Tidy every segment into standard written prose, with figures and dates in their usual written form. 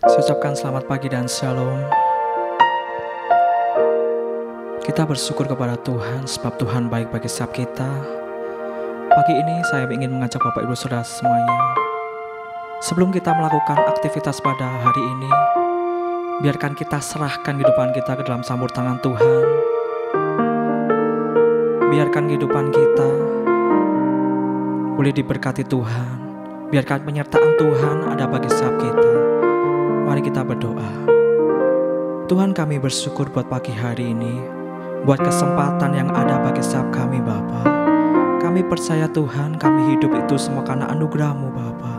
Saya ucapkan selamat pagi dan shalom. Kita bersyukur kepada Tuhan sebab Tuhan baik bagi setiap kita. Pagi ini saya ingin mengajak Bapak Ibu Saudara semuanya, sebelum kita melakukan aktivitas pada hari ini, biarkan kita serahkan kehidupan kita ke dalam campur tangan Tuhan. Biarkan kehidupan kita boleh diberkati Tuhan. Biarkan penyertaan Tuhan ada bagi setiap kita. Mari kita berdoa. Tuhan, kami bersyukur buat pagi hari ini, buat kesempatan yang ada bagi setiap kami Bapa. Kami percaya Tuhan, kami hidup itu semua karena anugerah-Mu Bapa.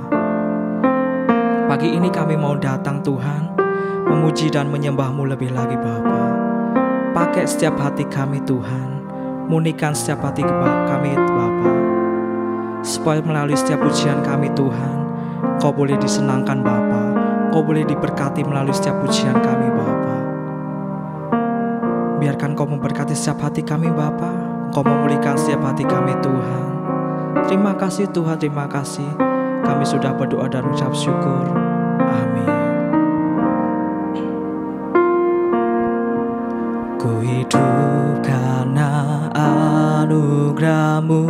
Pagi ini kami mau datang Tuhan, memuji dan menyembah-Mu lebih lagi Bapa. Pakai setiap hati kami Tuhan, murnikan setiap hati kami Bapa, supaya melalui setiap pujian kami Tuhan, Kau boleh disenangkan Bapa. Kau boleh diberkati melalui setiap pujian kami Bapa. Biarkan Kau memberkati setiap hati kami Bapa. Kau memulihkan setiap hati kami Tuhan. Terima kasih Tuhan, terima kasih. Kami sudah berdoa dan mengucap syukur. Amin. Ku hidup karena anugerah-Mu,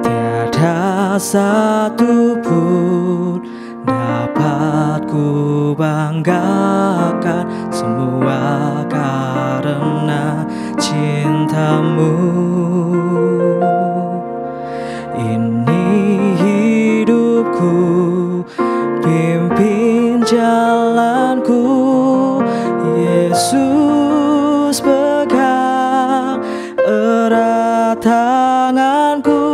tiada satu pun dapat ku banggakan, semua karena cinta-Mu. Ini hidupku, pimpin jalanku, Yesus pegang erat tanganku.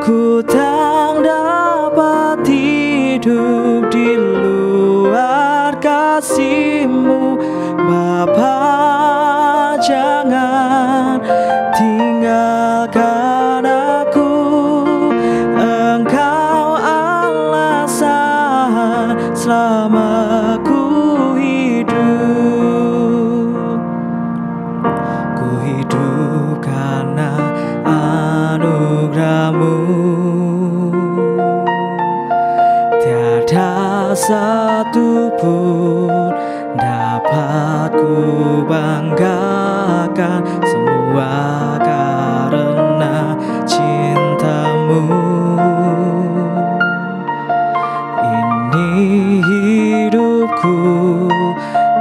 Ku tak dapat hidup di luar kasih-Mu Bapa. Jangan tinggalkan aku, Engkau alasan selama ku hidup. Ku hidup karena anugerah-Mu, tiada satu pun dapat ku banggakan, semua karena cinta-Mu. Ini hidupku,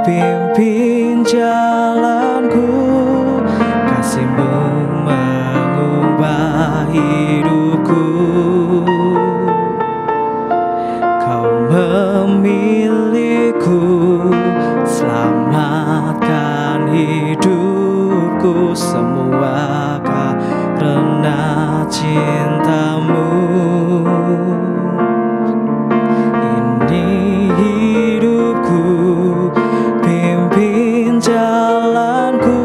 pimpin jalanku, kasih-Mu mengubah hidupku. Kau memilihku, selamatkan hidupku, semua karena cinta-Mu. Ini hidupku, pimpin jalanku,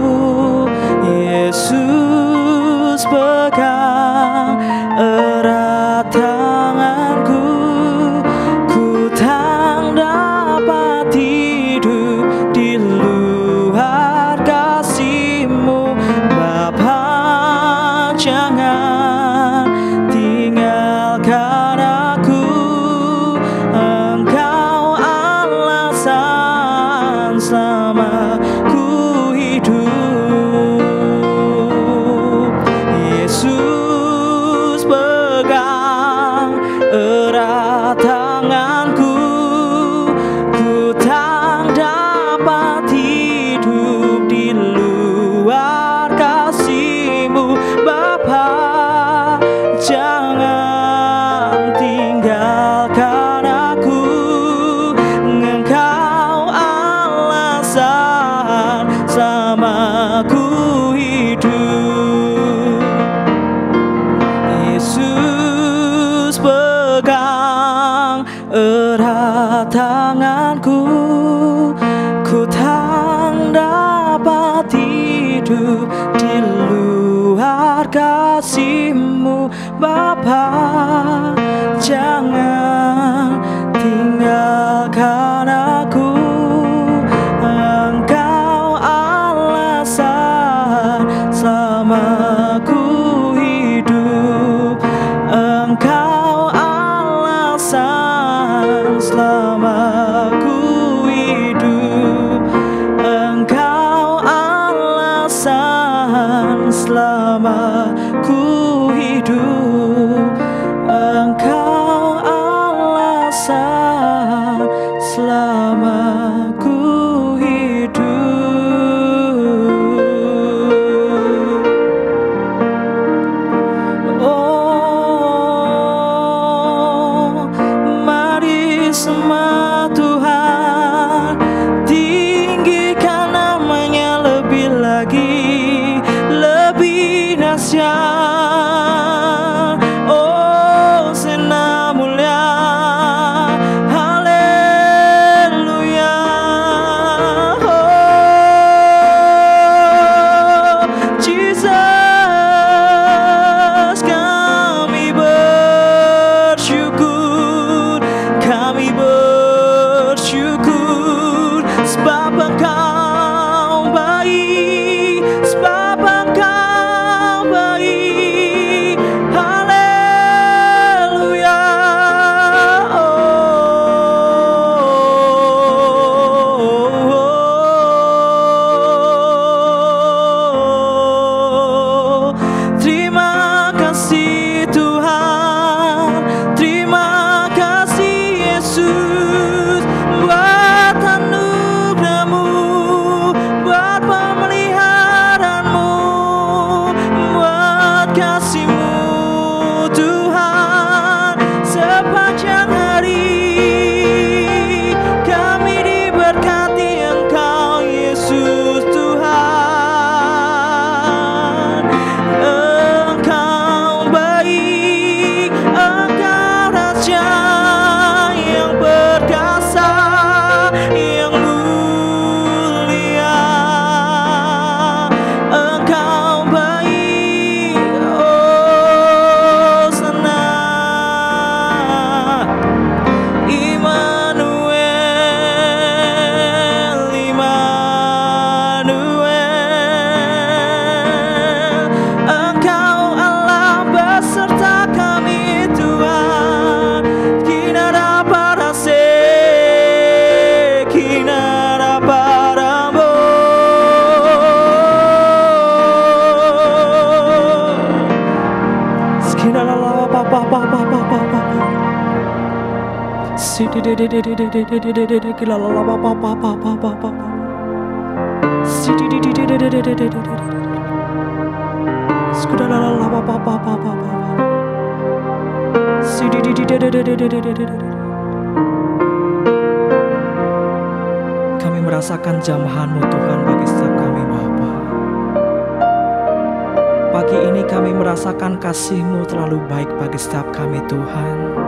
Yesus pegang erat tanganku. Ku tak dapat hidup di luar kasih-Mu Bapa. Jangan tinggalkan aku, Engkau alasan selama ku hidup. Yesus pegang erat tanganku. Ku tak dapat hidup di luar kasih-Mu Bapa. Jangan tinggalkan aku, Engkau alasan selama ku hidup. Yesus pegang erat tanganku. Ku tak dapat hidup di luar kasih-Mu Bapa. Jangan tinggalkan aku, Engkau alasan selama ku hidup. Engkau alasan alasan selama ku hidup. Engkau alasan selama ku hidup. Engkau alasan selama ku hidup. Oh, mari semua Tuhan tinggikan namanya lebih lagi, lebih dahsyat. Oh, Sena mulia, haleluya. Oh, Jesus, kami bersyukur, kami bersyukur, sebab Engkau baik, sebab Engkau baik. Haleluya. Oh, terima kasih Tuhan, terima kasih Yesus buat anugerah-Mu, buat pemeliharaanmu, buat kasih-Mu Tuhan. Sepanjang hari kami diberkati Engkau Yesus Tuhan. Engkau baik, Engkau Raja yang perkasa, yang mulia. Engkau baik, oh Sana. Immanuel, Immanuel. Engkau Allah beserta kami Tuhan. Kinara parase, kinara parambo. Skinara la pa pa pa pa pa pa pa. Sidi de de de de de de de de de de kila la pa pa pa pa pa pa pa. Sidi de de de de de de de de de. Skudala la pa pa pa pa pa pa. Sidi de de de de de de de de de. Kami merasakan jamahan-Mu Tuhan bagi setiap kami Bapa. Pagi ini kami merasakan kasih-Mu terlalu baik bagi setiap kami Tuhan.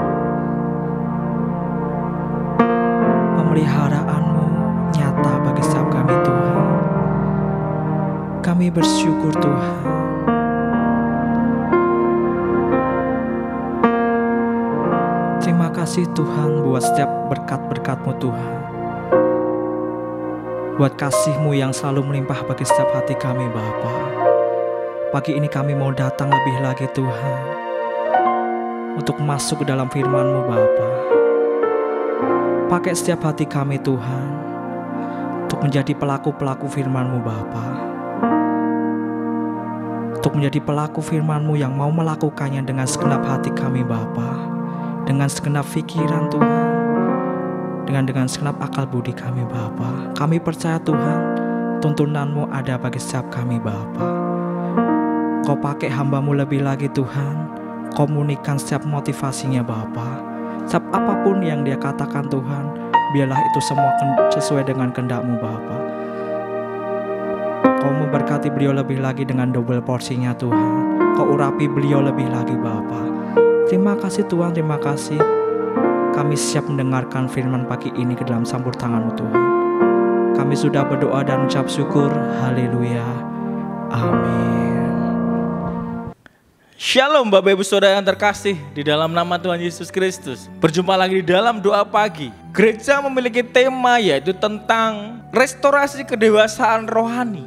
Pemeliharaan-Mu nyata bagi setiap kami Tuhan. Kami bersyukur Tuhan. Terima kasih Tuhan buat setiap berkat-berkat-Mu Tuhan. Buat kasih-Mu yang selalu melimpah bagi setiap hati kami Bapa. Pagi ini kami mau datang lebih lagi Tuhan, untuk masuk ke dalam firman-Mu Bapa. Pakai setiap hati kami Tuhan, untuk menjadi pelaku-pelaku firman-Mu Bapa. Untuk menjadi pelaku firman-Mu yang mau melakukannya dengan segenap hati kami Bapa, dengan segenap pikiran Tuhan, dengan segenap akal budi kami Bapa. Kami percaya Tuhan, tuntunan-Mu ada bagi setiap kami Bapa. Kau pakai hamba-Mu lebih lagi Tuhan, komunikan setiap motivasinya Bapa. Setiap apapun yang dia katakan Tuhan, biarlah itu semua sesuai dengan kehendak-Mu Bapa. Kau memberkati beliau lebih lagi dengan double porsinya Tuhan. Kau urapi beliau lebih lagi Bapa. Terima kasih Tuhan, terima kasih. Kami siap mendengarkan firman pagi ini ke dalam campur tangan-Mu Tuhan. Kami sudah berdoa dan ucap syukur. Haleluya. Amin. Shalom Bapak Ibu Saudara yang terkasih di dalam nama Tuhan Yesus Kristus. Berjumpa lagi di dalam doa pagi. Gereja memiliki tema yaitu tentang restorasi kedewasaan rohani.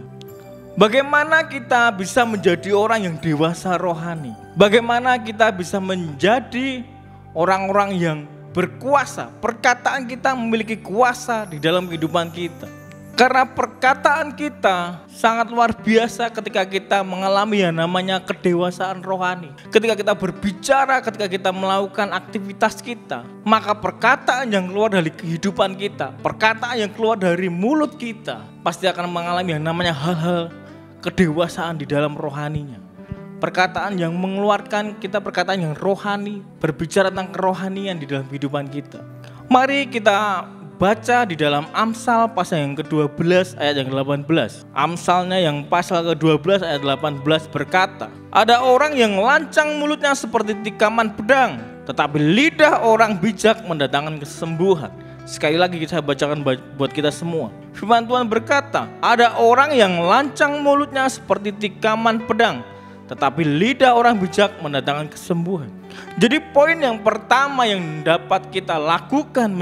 Bagaimana kita bisa menjadi orang yang dewasa rohani? Bagaimana kita bisa menjadi orang-orang yang berkuasa. Perkataan kita memiliki kuasa di dalam kehidupan kita. Karena perkataan kita sangat luar biasa ketika kita mengalami yang namanya kedewasaan rohani. Ketika kita berbicara, ketika kita melakukan aktivitas kita, maka perkataan yang keluar dari kehidupan kita, perkataan yang keluar dari mulut kita, pasti akan mengalami yang namanya hal-hal kedewasaan di dalam rohaninya. Perkataan yang mengeluarkan kita, perkataan yang rohani, berbicara tentang kerohanian di dalam kehidupan kita. Mari kita baca di dalam Amsal pasal yang ke-12 ayat yang ke-18. Amsalnya yang pasal ke-12 ayat 18 berkata, ada orang yang lancang mulutnya seperti tikaman pedang, tetapi lidah orang bijak mendatangkan kesembuhan. Sekali lagi saya bacakan buat kita semua. Firman Tuhan berkata, ada orang yang lancang mulutnya seperti tikaman pedang, tetapi lidah orang bijak mendatangkan kesembuhan. Jadi poin yang pertama yang dapat kita lakukan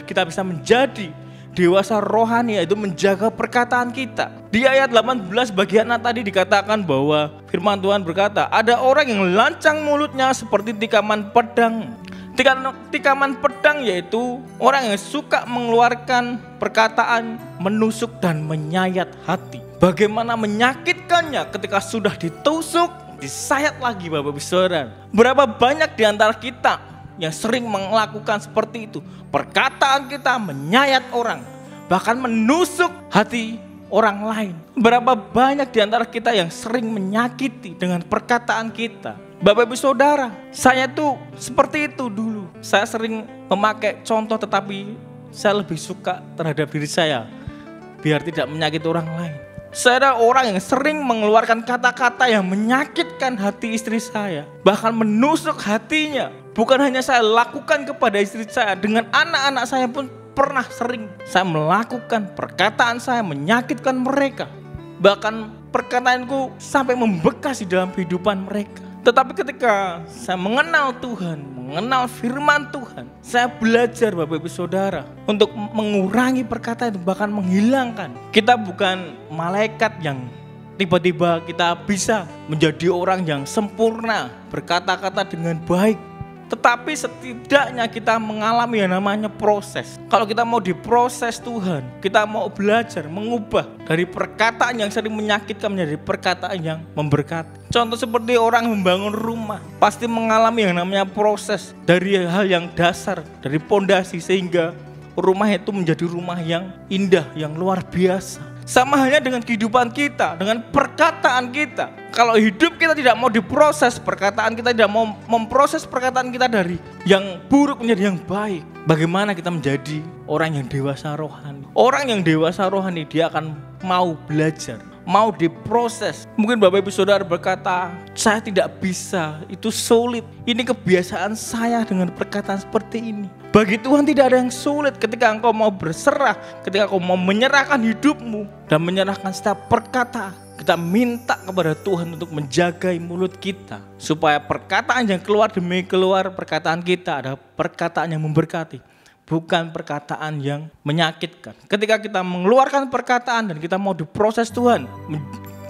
kita bisa menjadi dewasa rohani, yaitu menjaga perkataan kita. Di ayat 18 bagian tadi dikatakan bahwa firman Tuhan berkata, ada orang yang lancang mulutnya seperti tikaman pedang. Tikaman pedang yaitu orang yang suka mengeluarkan perkataan menusuk dan menyayat hati. Bagaimana menyakitkannya ketika sudah ditusuk, disayat lagi Bapak Ibu Saudara. Berapa banyak di antara kita yang sering melakukan seperti itu. Perkataan kita menyayat orang, bahkan menusuk hati orang lain. Berapa banyak di antara kita yang sering menyakiti dengan perkataan kita. Bapak Ibu Saudara, saya tuh seperti itu dulu. Saya sering memakai contoh, tetapi saya lebih suka terhadap diri saya biar tidak menyakiti orang lain. Saya ada orang yang sering mengeluarkan kata-kata yang menyakitkan hati istri saya, bahkan menusuk hatinya. Bukan hanya saya lakukan kepada istri saya, dengan anak-anak saya pun pernah sering saya melakukan perkataan saya menyakitkan mereka. Bahkan perkataanku sampai membekas di dalam kehidupan mereka. Tetapi ketika saya mengenal Tuhan, mengenal firman Tuhan, saya belajar Bapak Ibu Saudara untuk mengurangi perkataan itu, bahkan menghilangkan. Kita bukan malaikat yang tiba-tiba kita bisa menjadi orang yang sempurna, berkata-kata dengan baik. Tetapi setidaknya kita mengalami yang namanya proses. Kalau kita mau diproses Tuhan, kita mau belajar mengubah dari perkataan yang sering menyakitkan menjadi perkataan yang memberkati. Contoh seperti orang membangun rumah, pasti mengalami yang namanya proses dari hal yang dasar, dari pondasi, sehingga rumah itu menjadi rumah yang indah, yang luar biasa. Sama halnya dengan kehidupan kita, dengan perkataan kita. Kalau hidup kita tidak mau diproses, perkataan kita tidak mau memproses perkataan kita dari yang buruk menjadi yang baik, bagaimana kita menjadi orang yang dewasa rohani? Orang yang dewasa rohani, dia akan mau belajar, mau diproses. Mungkin Bapak Ibu Saudara berkata, saya tidak bisa, itu sulit. Ini kebiasaan saya dengan perkataan seperti ini. Bagi Tuhan tidak ada yang sulit ketika engkau mau berserah, ketika engkau mau menyerahkan hidupmu dan menyerahkan setiap perkataan. Kita minta kepada Tuhan untuk menjaga mulut kita, supaya perkataan yang keluar demi keluar perkataan kita ada perkataan yang memberkati, bukan perkataan yang menyakitkan. Ketika kita mengeluarkan perkataan dan kita mau diproses Tuhan,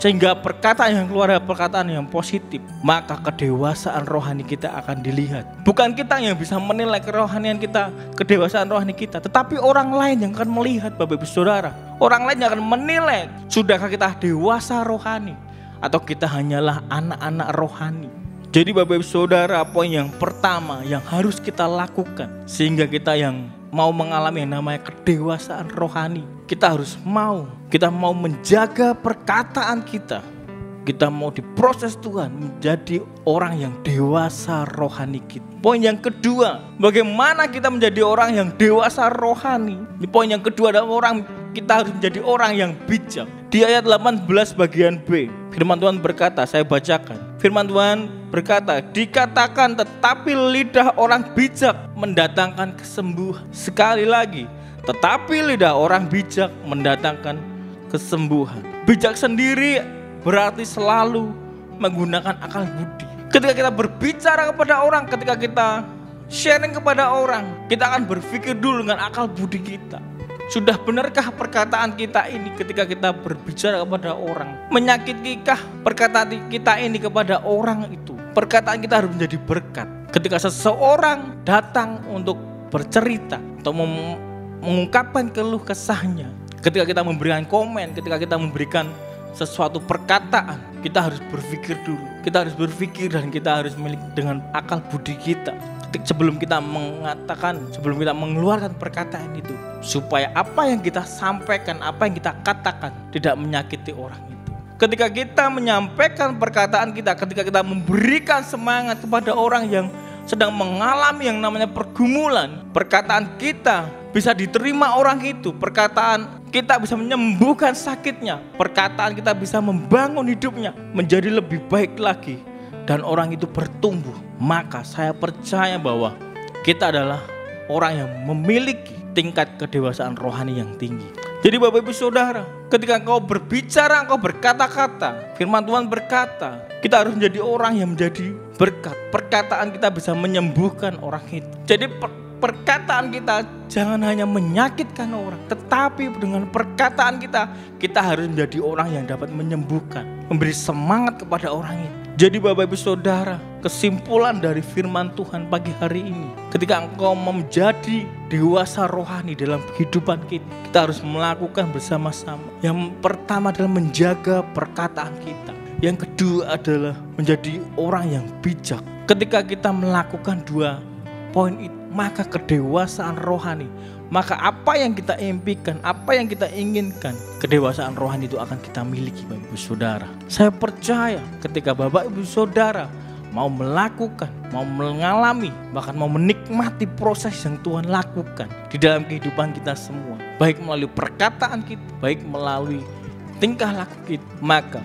sehingga perkataan yang keluar adalah perkataan yang positif, maka kedewasaan rohani kita akan dilihat. Bukan kita yang bisa menilai kerohanian kita, kedewasaan rohani kita, tetapi orang lain yang akan melihat Bapak Ibu Saudara. Orang lain yang akan menilai, sudahkah kita dewasa rohani atau kita hanyalah anak-anak rohani. Jadi Bapak Ibu Saudara, poin yang pertama yang harus kita lakukan sehingga kita yang mau mengalami yang namanya kedewasaan rohani, kita harus kita mau menjaga perkataan kita. Kita mau diproses Tuhan menjadi orang yang dewasa rohani kita. Poin yang kedua, bagaimana kita menjadi orang yang dewasa rohani? Di poin yang kedua adalah kita harus menjadi orang yang bijak. Di ayat 18 bagian B, firman Tuhan berkata, saya bacakan. Firman Tuhan berkata, dikatakan tetapi lidah orang bijak mendatangkan kesembuhan. Sekali lagi, tetapi lidah orang bijak mendatangkan kesembuhan. Bijak sendiri berarti selalu menggunakan akal budi. Ketika kita berbicara kepada orang, ketika kita sharing kepada orang, kita akan berpikir dulu dengan akal budi kita. Sudah benarkah perkataan kita ini ketika kita berbicara kepada orang? Menyakitikah perkataan kita ini kepada orang itu? Perkataan kita harus menjadi berkat. Ketika seseorang datang untuk bercerita atau mengungkapkan keluh kesahnya, ketika kita memberikan komen, ketika kita memberikan sesuatu perkataan, kita harus berpikir dulu. Kita harus berpikir dan kita harus memiliki dengan akal budi kita sebelum kita mengatakan, sebelum kita mengeluarkan perkataan itu, supaya apa yang kita sampaikan, apa yang kita katakan tidak menyakiti orang itu. Ketika kita menyampaikan perkataan kita, ketika kita memberikan semangat kepada orang yang sedang mengalami yang namanya pergumulan, perkataan kita bisa diterima orang itu, perkataan kita bisa menyembuhkan sakitnya, perkataan kita bisa membangun hidupnya menjadi lebih baik lagi, dan orang itu bertumbuh. Maka saya percaya bahwa kita adalah orang yang memiliki tingkat kedewasaan rohani yang tinggi. Jadi Bapak Ibu Saudara, ketika engkau berbicara, engkau berkata-kata, firman Tuhan berkata, kita harus menjadi orang yang menjadi berkat. Perkataan kita bisa menyembuhkan orang itu. Jadi perkataan kita jangan hanya menyakitkan orang, tetapi dengan perkataan kita harus menjadi orang yang dapat menyembuhkan, memberi semangat kepada orang itu. Jadi Bapak Ibu Saudara, kesimpulan dari firman Tuhan pagi hari ini, ketika engkau menjadi dewasa rohani dalam kehidupan kita harus melakukan bersama-sama. Yang pertama adalah menjaga perkataan kita. Yang kedua adalah menjadi orang yang bijak. Ketika kita melakukan dua poin itu, maka kedewasaan rohani, maka apa yang kita impikan, apa yang kita inginkan, kedewasaan rohani itu akan kita miliki Bapak Ibu Saudara. Saya percaya ketika Bapak Ibu Saudara mau melakukan, mau mengalami, bahkan mau menikmati proses yang Tuhan lakukan di dalam kehidupan kita semua, baik melalui perkataan kita, baik melalui tingkah laku kita, maka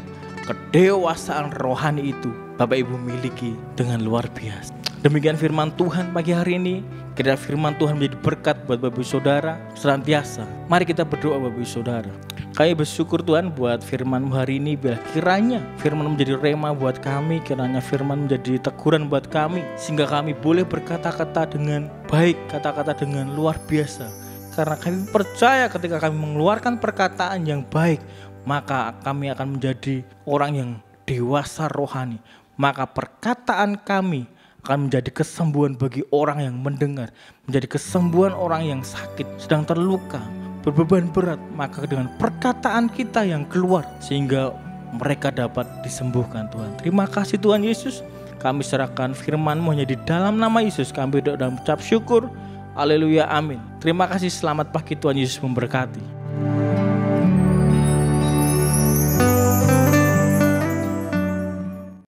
kedewasaan rohani itu Bapak Ibu miliki dengan luar biasa. Demikian firman Tuhan pagi hari ini. Kiranya firman Tuhan menjadi berkat buat Bapak Ibu Saudara senantiasa. Mari kita berdoa Bapak Ibu Saudara. Kami bersyukur Tuhan buat firman-Mu hari ini. Biar kiranya firman menjadi rema buat kami, kiranya firman menjadi teguran buat kami, sehingga kami boleh berkata-kata dengan baik, kata-kata dengan luar biasa. Karena kami percaya ketika kami mengeluarkan perkataan yang baik, maka kami akan menjadi orang yang dewasa rohani. Maka perkataan kami akan menjadi kesembuhan bagi orang yang mendengar, menjadi kesembuhan orang yang sakit, sedang terluka, berbeban berat. Maka dengan perkataan kita yang keluar, sehingga mereka dapat disembuhkan Tuhan. Terima kasih Tuhan Yesus. Kami serahkan firman-Mu hanya di dalam nama Yesus. Kami berdoa dan ucap syukur. Haleluya, amin. Terima kasih, selamat pagi, Tuhan Yesus memberkati.